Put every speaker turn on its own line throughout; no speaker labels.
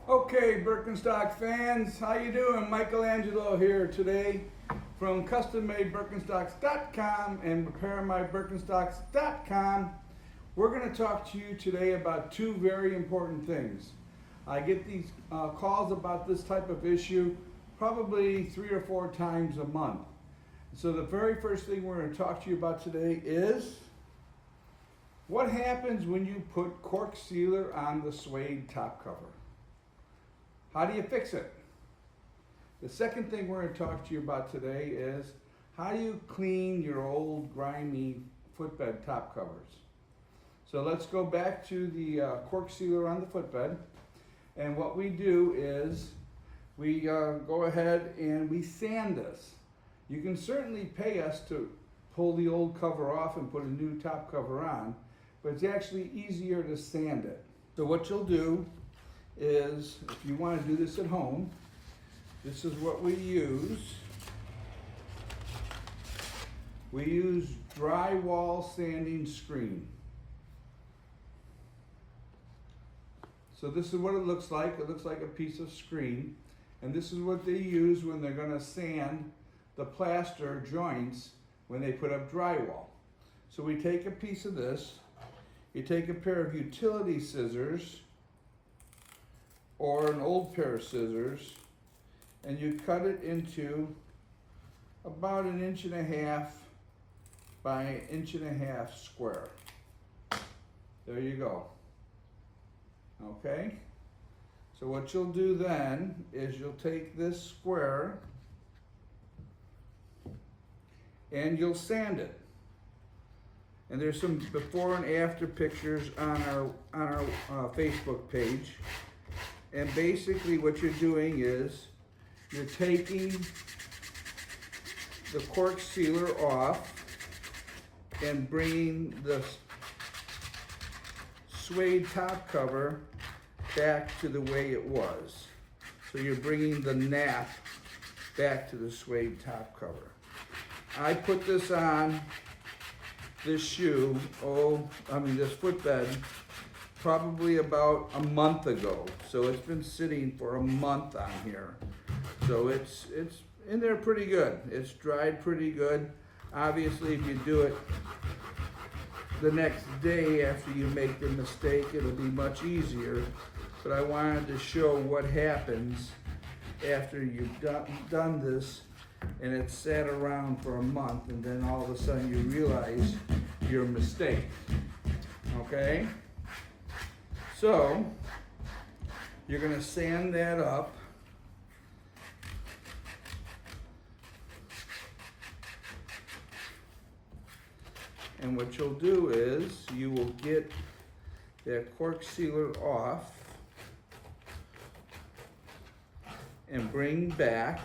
Okay, Birkenstock fans, how you doing? Michelangelo here today from custommadebirkenstocks.com and repairmybirkenstocks.com. We're going to talk to you today about two very important things. I get these calls about this type of issue probably 3 or 4 times a month. So the very first thing we're going to talk to you about today is what happens when you put cork sealer on the suede top cover. How do you fix it? The second thing we're going to talk to you about today is how do you clean your old grimy footbed top covers. So let's go back to the cork sealer on the footbed, and what we do is we go ahead and we sand this. You can certainly pay us to pull the old cover off and put a new top cover on, but it's actually easier to sand it. So what you'll do is, if you want to do this at home, this is what we use. We use drywall sanding screen. So this is what it looks like. It looks like a piece of screen, and this is what they use when they're going to sand the plaster joints when they put up drywall. So we take a piece of this, you take a pair of utility scissors or an old pair of scissors, and you cut it into about 1.5 inches by 1.5 inches square. There you go. Okay? So what you'll do then is you'll take this square and you'll sand it. And there's some before and after pictures on our Facebook page. And basically what you're doing is you're taking the cork sealer off and bringing the suede top cover back to the way it was. So you're bringing the nap back to the suede top cover. I put this on this shoe, this footbed, probably about a month ago. So it's been sitting for a month on here. So it's in there pretty good. It's dried pretty good. Obviously, if you do it the next day after you make the mistake, it'll be much easier. But I wanted to show what happens after you've done this and it's sat around for a month, and then all of a sudden you realize your mistake. Okay? So, you're going to sand that up. And what you'll do is you will get that cork sealer off and bring back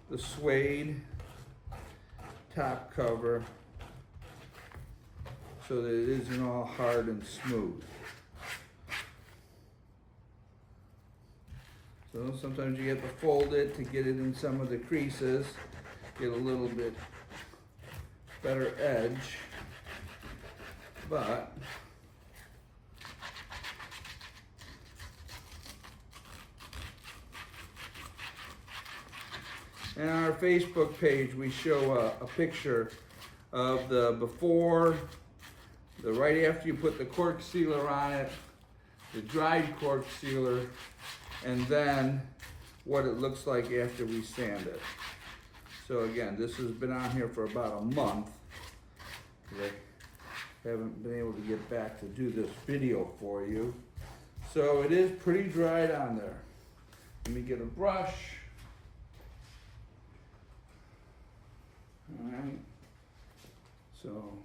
the suede top cover so that it isn't all hard and smooth. So sometimes you have to fold it to get it in some of the creases, get a little bit better edge, but on our Facebook page we show a picture of the before, the right after you put the cork sealer on it, the dried cork sealer, and then what it looks like after we sand it. So again, this has been on here for about a month. I haven't been able to get back to do this video for you. So it is pretty dried on there. Let me get a brush. All right. So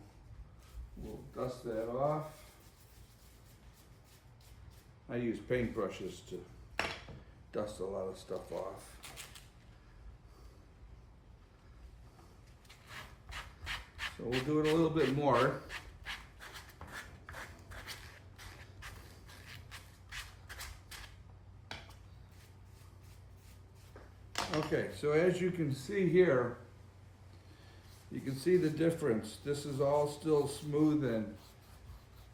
we'll dust that off. I use paintbrushes to dust a lot of stuff off. So we'll do it a little bit more. Okay, so as you can see here, you can see the difference. This is all still smooth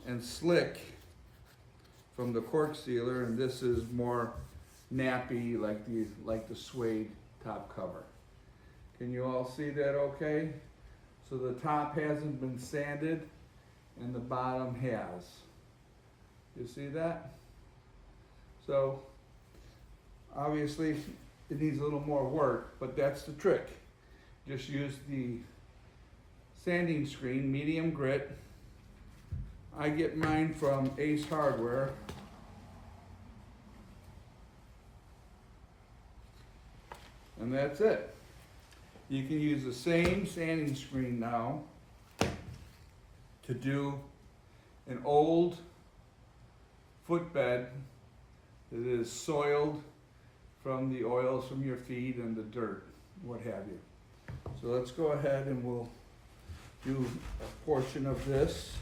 and slick from the Cork sealer, and this is more nappy, like the suede top cover. Can you all see that okay? So the top hasn't been sanded and the bottom has. You see that? So obviously it needs a little more work, but that's the trick. Just use the sanding screen, medium grit. I get mine from Ace Hardware. And that's it. You can use the same sanding screen now to do an old footbed that is soiled from the oils from your feet and the dirt, what have you. So let's go ahead and we'll do a portion of this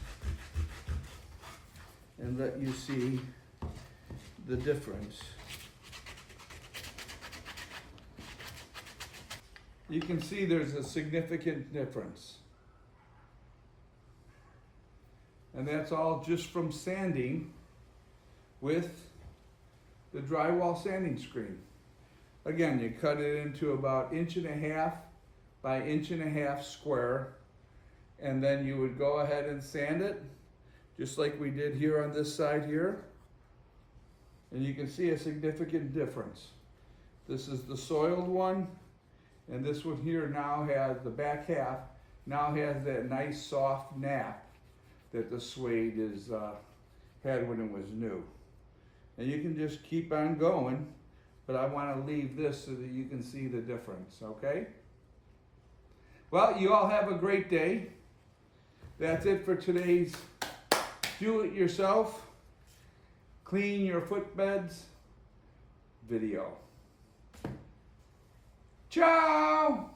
and let you see the difference. You can see there's a significant difference. And that's all just from sanding with the drywall sanding screen. Again, you cut it into about 1.5 by 1.5 square, and then you would go ahead and sand it, just like we did here on this side here. And you can see a significant difference. This is the soiled one, and this one here now has, the back half, now has that nice soft nap that the suede is, had when it was new. And you can just keep on going, but I want to leave this so that you can see the difference, okay? Well, you all have a great day. That's it for today's do-it-yourself, clean your footbeds video. Ciao!